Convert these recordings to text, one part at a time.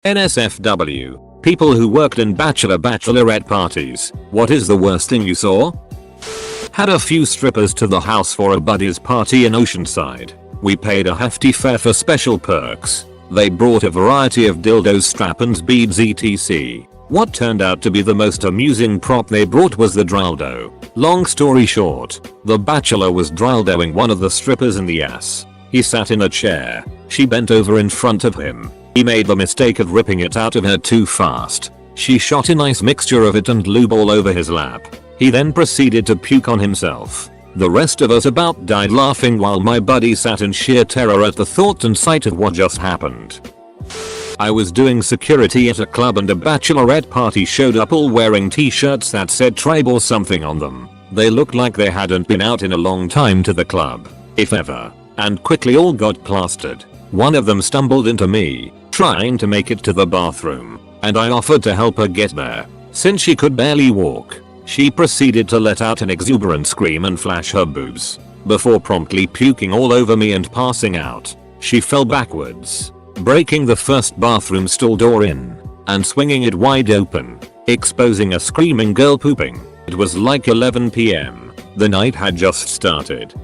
NSFW. People who worked in bachelorette parties. What is the worst thing you saw? Had a few strippers to the house for a buddy's party in Oceanside. We paid a hefty fare for special perks. They brought a variety of dildos, strap-ons, beads, etc. What turned out to be the most amusing prop they brought was the dildo. Long story short, the bachelor was dildoing one of the strippers in the ass. He sat in a chair. She bent over in front of him. He made the mistake of ripping it out of her too fast. She shot a nice mixture of it and lube all over his lap. He then proceeded to puke on himself. The rest of us about died laughing while my buddy sat in sheer terror at the thought and sight of what just happened. I was doing security at a club and a bachelorette party showed up, all wearing t-shirts that said tribe or something on them. They looked like they hadn't been out in a long time to the club, if ever, and quickly all got plastered. One of them stumbled into me, trying to make it to the bathroom, and I offered to help her get there. Since she could barely walk, she proceeded to let out an exuberant scream and flash her boobs, before promptly puking all over me and passing out. She fell backwards, breaking the first bathroom stall door in, and swinging it wide open, exposing a screaming girl pooping. It was like 11 PM. The night had just started.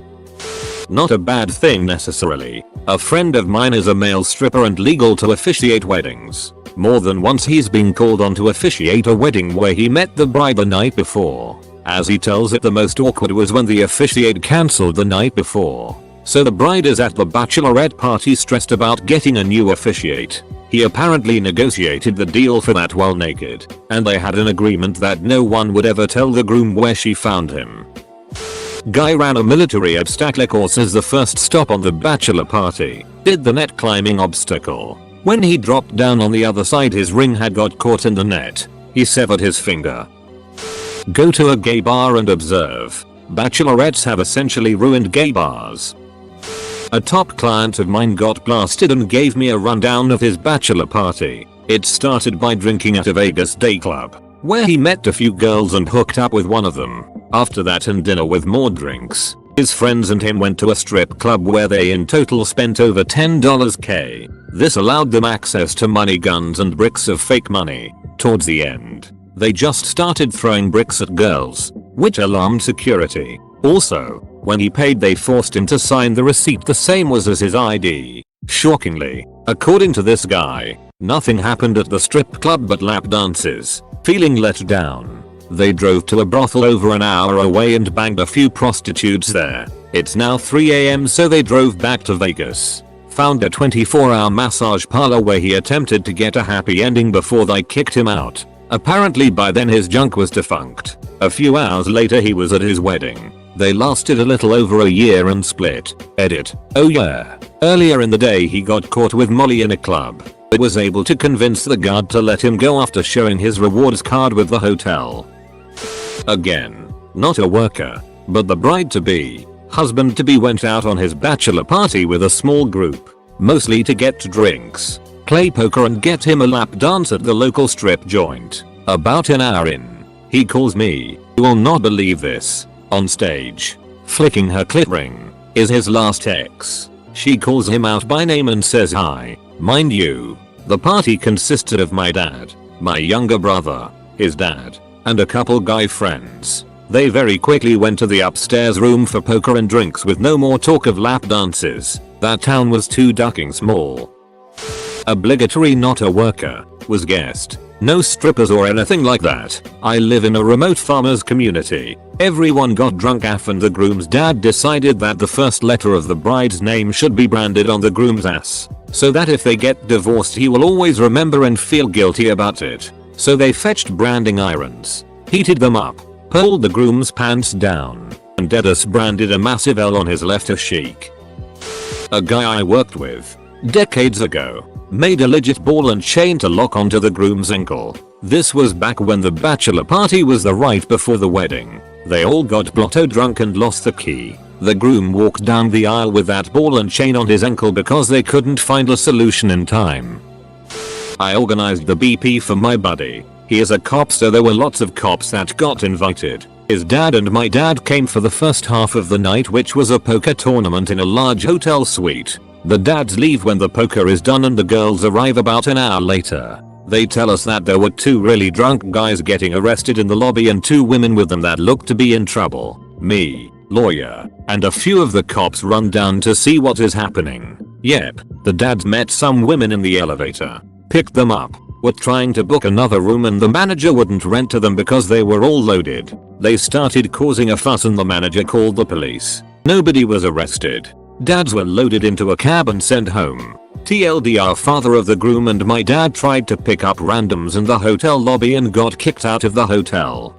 Not a bad thing necessarily. A friend of mine is a male stripper and legal to officiate weddings. More than once he's been called on to officiate a wedding where he met the bride the night before. As he tells it, the most awkward was when the officiate cancelled the night before. So the bride is at the bachelorette party stressed about getting a new officiate. He apparently negotiated the deal for that while naked, and they had an agreement that no one would ever tell the groom where she found him. Guy ran a military obstacle course as the first stop on the bachelor party. Did the net climbing obstacle. When he dropped down on the other side, his ring had got caught in the net. He severed his finger. Go to a gay bar and observe. Bachelorettes have essentially ruined gay bars. A top client of mine got blasted and gave me a rundown of his bachelor party. It started by drinking at a Vegas day club, where he met a few girls and hooked up with one of them. After that and dinner with more drinks, his friends and him went to a strip club where they in total spent over $10K. This allowed them access to money, guns and bricks of fake money. Towards the end, they just started throwing bricks at girls, which alarmed security. Also, when he paid, they forced him to sign the receipt the same was as his ID. Shockingly, according to this guy, nothing happened at the strip club but lap dances. Feeling let down, they drove to a brothel over an hour away and banged a few prostitutes there. It's now 3 AM, so they drove back to Vegas. Found a 24-hour massage parlor where he attempted to get a happy ending before they kicked him out. Apparently by then his junk was defunct. A few hours later he was at his wedding. They lasted a little over a year and split. Edit. Oh yeah. Earlier in the day he got caught with Molly in a club, but was able to convince the guard to let him go after showing his rewards card with the hotel. Again, not a worker, but the bride-to-be, husband-to-be went out on his bachelor party with a small group, mostly to get drinks, play poker and get him a lap dance at the local strip joint. About an hour in, he calls me. You will not believe this. On stage, flicking her clit ring, is his last ex. She calls him out by name and says hi. Mind you, the party consisted of my dad, my younger brother, his dad, and a couple guy friends. They very quickly went to the upstairs room for poker and drinks with no more talk of lap dances. That town was too ducking small. Obligatory not a worker, was guessed. No strippers or anything like that. I live in a remote farmers community. Everyone got drunk AF and the groom's dad decided that the first letter of the bride's name should be branded on the groom's ass, so that if they get divorced he will always remember and feel guilty about it. So they fetched branding irons, heated them up, pulled the groom's pants down, and Dennis branded a massive L on his left cheek. A guy I worked with, decades ago, made a legit ball and chain to lock onto the groom's ankle. This was back when the bachelor party was the right before the wedding. They all got blotto drunk and lost the key. The groom walked down the aisle with that ball and chain on his ankle because they couldn't find a solution in time. I organized the BP for my buddy. He is a cop, so there were lots of cops that got invited. His dad and my dad came for the first half of the night, which was a poker tournament in a large hotel suite. The dads leave when the poker is done and the girls arrive about an hour later. They tell us that there were 2 really drunk guys getting arrested in the lobby and 2 women with them that looked to be in trouble. Me, lawyer, and a few of the cops run down to see what is happening. Yep, the dads met some women in the elevator, picked them up, were trying to book another room and the manager wouldn't rent to them because they were all loaded. They started causing a fuss and the manager called the police. Nobody was arrested. Dads were loaded into a cab and sent home. TLDR, father of the groom and my dad tried to pick up randoms in the hotel lobby and got kicked out of the hotel.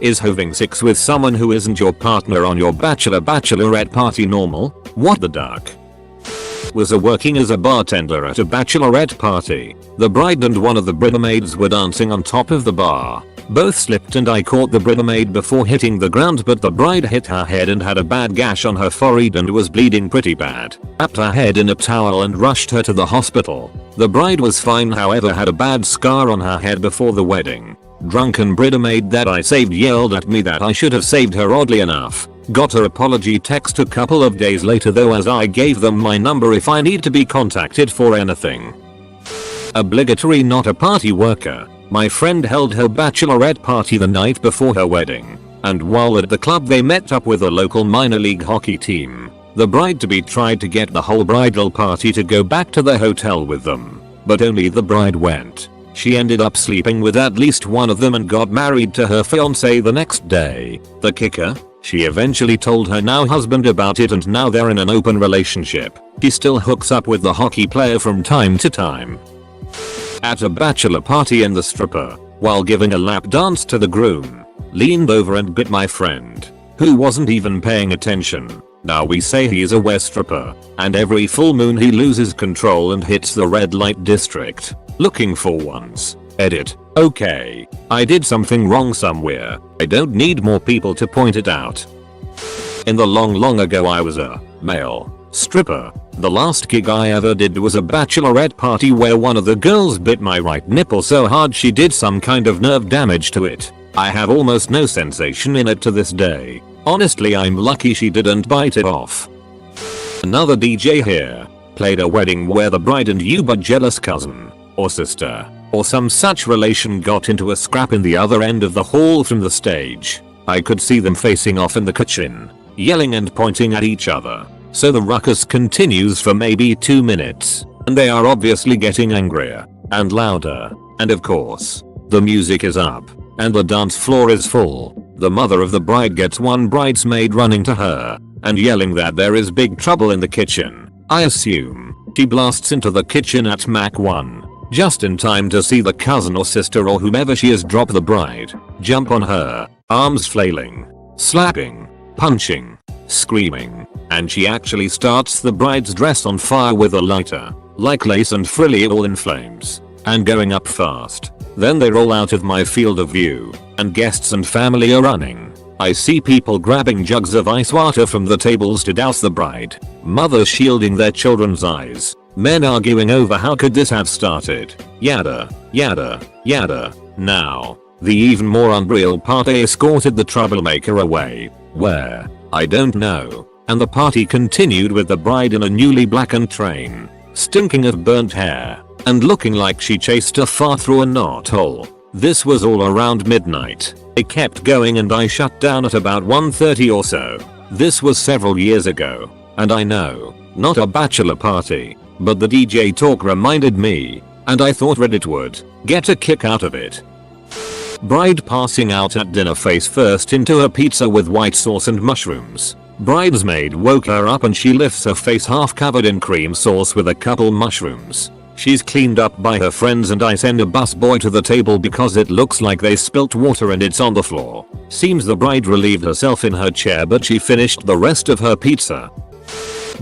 Is having sex with someone who isn't your partner on your bachelorette party normal? What the duck? Was working as a bartender at a bachelorette party. The bride and one of the bridesmaids were dancing on top of the bar. Both slipped and I caught the bridesmaid before hitting the ground, but the bride hit her head and had a bad gash on her forehead and was bleeding pretty bad. Wrapped her head in a towel and rushed her to the hospital. The bride was fine, however had a bad scar on her head before the wedding. Drunken bridesmaid that I saved yelled at me that I should have saved her, oddly enough. Got her apology text a couple of days later though, as I gave them my number if I need to be contacted for anything. Obligatory not a party worker. My friend held her bachelorette party the night before her wedding, and while at the club they met up with a local minor league hockey team. The bride-to-be tried to get the whole bridal party to go back to the hotel with them, but only the bride went. She ended up sleeping with at least one of them and got married to her fiancé the next day. The kicker? She eventually told her now husband about it and now they're in an open relationship. She still hooks up with the hockey player from time to time. At a bachelor party and the stripper, while giving a lap dance to the groom, leaned over and bit my friend, who wasn't even paying attention. Now we say he's a West stripper, and every full moon he loses control and hits the red light district. Looking for ones. Edit. Okay, I did something wrong somewhere. I don't need more people to point it out. In the long ago I was a male stripper. The last gig I ever did was a bachelorette party where one of the girls bit my right nipple so hard she did some kind of nerve damage to it. I have almost no sensation in it to this day. Honestly, I'm lucky she didn't bite it off. Another DJ here played a wedding where the bride and but jealous cousin or sister or some such relation got into a scrap in the other end of the hall from the stage. I could see them facing off in the kitchen, yelling and pointing at each other. So the ruckus continues for maybe 2 minutes, and they are obviously getting angrier and louder, and of course, the music is up, and the dance floor is full. The mother of the bride gets one bridesmaid running to her, and yelling that there is big trouble in the kitchen. I assume she blasts into the kitchen at Mach 1, just in time to see the cousin or sister or whomever she is drop the bride, jump on her, arms flailing, slapping, punching, screaming, and she actually starts the bride's dress on fire with a lighter, like lace and frilly all in flames, and going up fast. Then they roll out of my field of view, and guests and family are running. I see people grabbing jugs of ice water from the tables to douse the bride, mothers shielding their children's eyes, men arguing over how could this have started, yada, yada, yada. Now, the even more unreal part, they escorted the troublemaker away. Where? I don't know. And the party continued with the bride in a newly blackened train, stinking of burnt hair, and looking like she chased a fart through a knothole. This was all around midnight. It kept going and I shut down at about 1:30 or so. This was several years ago, and I know, not a bachelor party, but the DJ talk reminded me, and I thought Reddit would get a kick out of it. Bride passing out at dinner face first into a pizza with white sauce and mushrooms. Bridesmaid woke her up and she lifts her face half covered in cream sauce with a couple mushrooms. She's cleaned up by her friends and I send a busboy to the table because it looks like they spilt water and it's on the floor. Seems the bride relieved herself in her chair but she finished the rest of her pizza.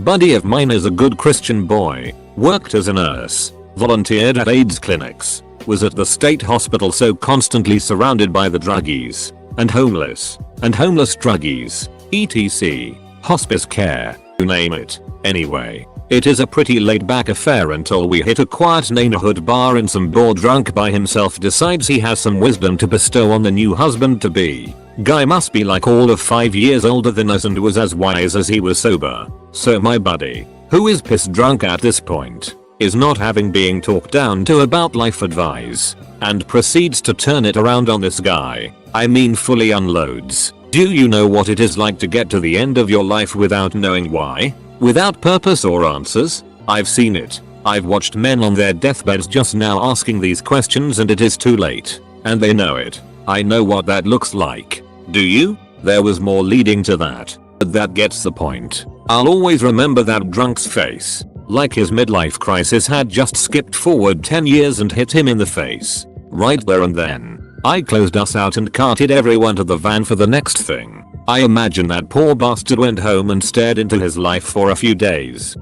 Buddy of mine is a good Christian boy, worked as a nurse, volunteered at AIDS clinics, was at the state hospital so constantly surrounded by the druggies, and homeless druggies, etc, hospice care, you name it. Anyway, it is a pretty laid back affair until we hit a quiet neighborhood bar and some bored drunk by himself decides he has some wisdom to bestow on the new husband to be. Guy must be like all of 5 years older than us and was as wise as he was sober. So my buddy, Who is piss drunk at this point, is not having being talked down to about life advice, and proceeds to turn it around on this guy. I mean fully unloads. Do you know what it is like to get to the end of your life without knowing why? Without purpose or answers? I've seen it. I've watched men on their deathbeds just now asking these questions and it is too late. And they know it. I know what that looks like. Do you? There was more leading to that. But that gets the point. I'll always remember that drunk's face. Like his midlife crisis had just skipped forward 10 years and hit him in the face. Right there and then. I closed us out and carted everyone to the van for the next thing. I imagine that poor bastard went home and stared into his life for a few days.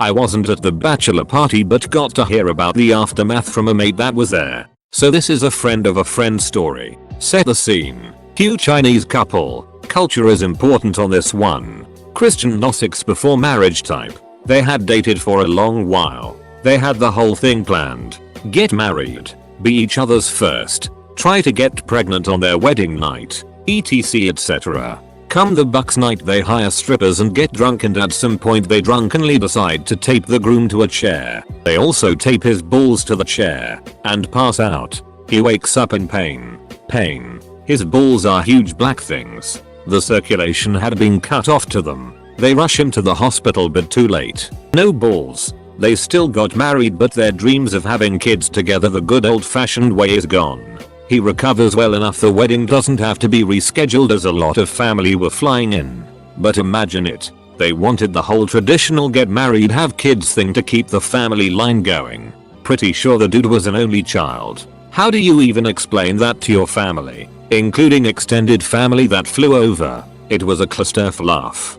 I wasn't at the bachelor party but got to hear about the aftermath from a mate that was there. So this is a friend of a friend story. Set the scene. Cute Chinese couple. Culture is important on this one. Christian Gnostics before marriage type. They had dated for a long while. They had the whole thing planned. Get married. Be each other's first. Try to get pregnant on their wedding night. etc etc. Come the bucks night they hire strippers and get drunk and at some point they drunkenly decide to tape the groom to a chair. They also tape his balls to the chair and pass out. He wakes up in pain. Pain. His balls are huge black things. The circulation had been cut off to them. They rush him to the hospital but too late. No balls. They still got married but their dreams of having kids together the good old fashioned way is gone. He recovers well enough the wedding doesn't have to be rescheduled as a lot of family were flying in. But imagine it. They wanted the whole traditional get married have kids thing to keep the family line going. Pretty sure the dude was an only child. How do you even explain that to your family? Including extended family that flew over. It was a clusterfuck.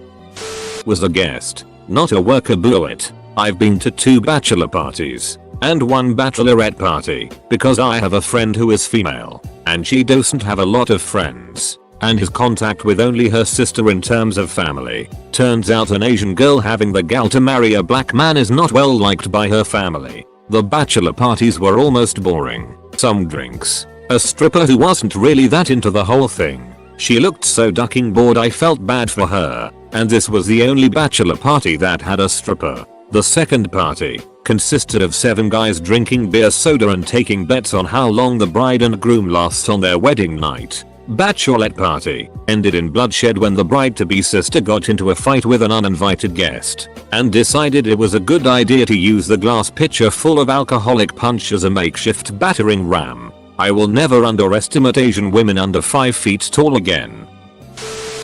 Was a guest, not a worker buoyet. I've been to 2 bachelor parties and 1 bachelorette party because I have a friend who is female and she doesn't have a lot of friends and has contact with only her sister in terms of family. Turns out an Asian girl having the gal to marry a black man is not well liked by her family. The bachelor parties were almost boring. Some drinks. A stripper who wasn't really that into the whole thing. She looked so ducking bored I felt bad for her. And this was the only bachelor party that had a stripper. The second party consisted of 7 guys drinking beer soda and taking bets on how long the bride and groom last on their wedding night. Bachelorette party ended in bloodshed when the bride-to-be sister got into a fight with an uninvited guest and decided it was a good idea to use the glass pitcher full of alcoholic punch as a makeshift battering ram. I will never underestimate Asian women under 5 feet tall again.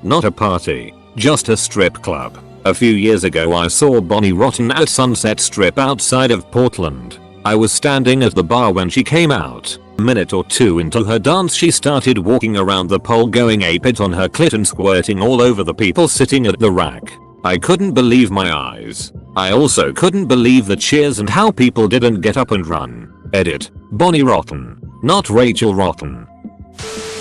Not a party. Just a strip club. A few years ago I saw Bonnie Rotten at Sunset Strip outside of Portland. I was standing at the bar when she came out. A minute or 2 into her dance she started walking around the pole going apeshit on her clit and squirting all over the people sitting at the rack. I couldn't believe my eyes. I also couldn't believe the cheers and how people didn't get up and run. Edit. Bonnie Rotten. Not Rachel Rotten.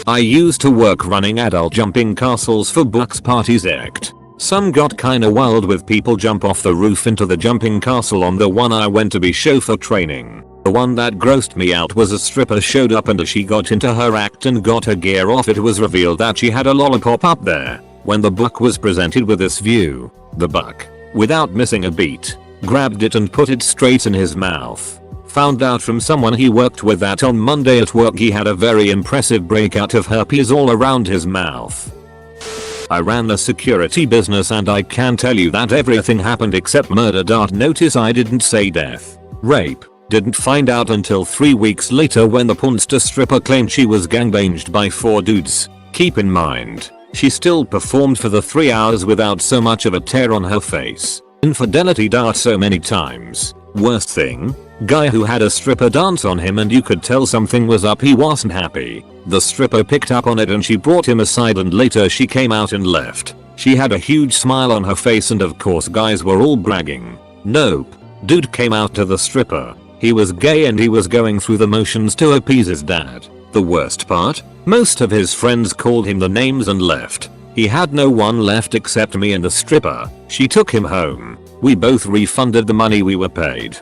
I used to work running adult jumping castles for bucks parties act. Some got kinda wild with people jump off the roof into the jumping castle on the one I went to be chauffeur training. The one that grossed me out was a stripper showed up and as she got into her act and got her gear off it was revealed that she had a lollipop up there. When the buck was presented with this view, the buck, without missing a beat, grabbed it and put it straight in his mouth. Found out from someone he worked with that on Monday at work he had a very impressive breakout of herpes all around his mouth. I ran a security business and I can tell you that everything happened except murder. Notice I didn't say death. Rape. Didn't find out until 3 weeks later when the punster stripper claimed she was gangbanged by 4 dudes. Keep in mind, she still performed for the 3 hours without so much of a tear on her face. Infidelity. So many times. Worst thing? Guy who had a stripper dance on him and you could tell something was up, he wasn't happy. The stripper picked up on it and she brought him aside and later she came out and left. She had a huge smile on her face and of course guys were all bragging. Nope. Dude came out to the stripper. He was gay and he was going through the motions to appease his dad. The worst part? Most of his friends called him the names and left. He had no one left except me and the stripper. She took him home. We both refunded the money we were paid.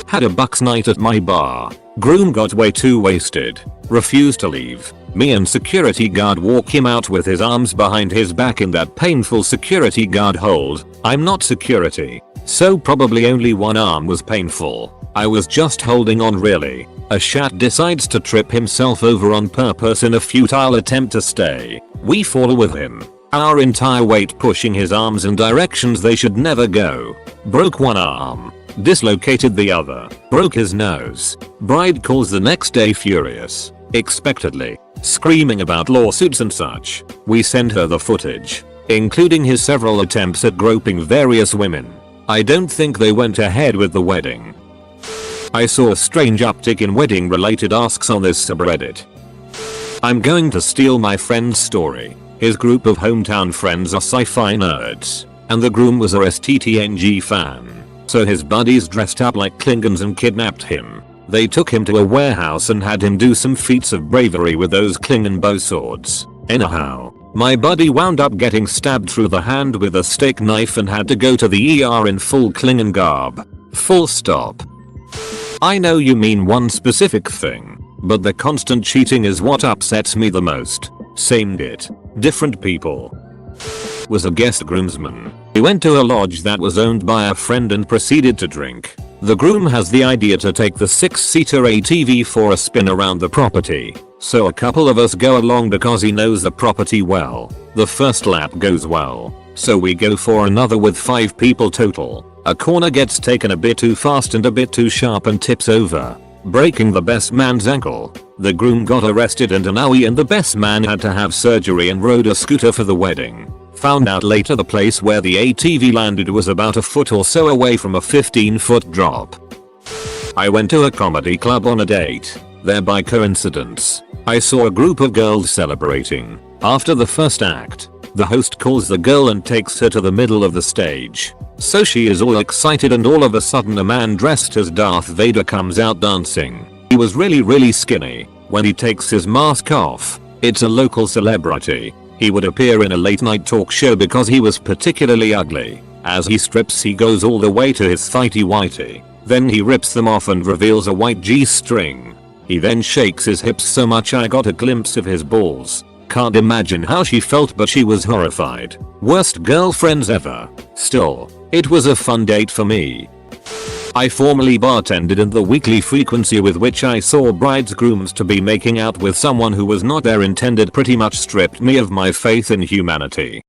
Had a bucks night at my bar. Groom got way too wasted. Refused to leave. Me and security guard walk him out with his arms behind his back in that painful security guard hold. I'm not security, so probably only one arm was painful. I was just holding on really. A shat decides to trip himself over on purpose in a futile attempt to stay. We fall with him. Our entire weight pushing his arms in directions they should never go. Broke one arm. Dislocated the other. Broke his nose. Bride calls the next day furious. Expectedly. Screaming about lawsuits and such. We send her the footage, including his several attempts at groping various women. I don't think they went ahead with the wedding. I saw a strange uptick in wedding related asks on this subreddit. I'm going to steal my friend's story. His group of hometown friends are sci-fi nerds, and the groom was a STTNG fan. So his buddies dressed up like Klingons and kidnapped him. They took him to a warehouse and had him do some feats of bravery with those Klingon bow swords. Anyhow, my buddy wound up getting stabbed through the hand with a steak knife and had to go to the ER in full Klingon garb. Full stop. I know you mean one specific thing, but the constant cheating is what upsets me the most. Same it. Different people. Was a guest groomsman. He went to a lodge that was owned by a friend and proceeded to drink. The groom has the idea to take the 6-seater ATV for a spin around the property. So a couple of us go along because he knows the property well. The first lap goes well, so we go for another with 5 people total. A corner gets taken a bit too fast and a bit too sharp and tips over, breaking the best man's ankle. The groom got arrested and an owie and the best man had to have surgery and rode a scooter for the wedding. Found out later the place where the ATV landed was about a foot or so away from a 15-foot drop. I went to a comedy club on a date. There by coincidence, I saw a group of girls celebrating. After the first act, the host calls the girl and takes her to the middle of the stage. So she is all excited and all of a sudden a man dressed as Darth Vader comes out dancing. He was really skinny. When he takes his mask off, it's a local celebrity. He would appear in a late night talk show because he was particularly ugly. As he strips he goes all the way to his thighty whitey. Then he rips them off and reveals a white G-string. He then shakes his hips so much I got a glimpse of his balls. Can't imagine how she felt, but she was horrified. Worst girlfriends ever. Still, it was a fun date for me. I formerly bartended and the weekly frequency with which I saw brides grooms to be making out with someone who was not their intended pretty much stripped me of my faith in humanity.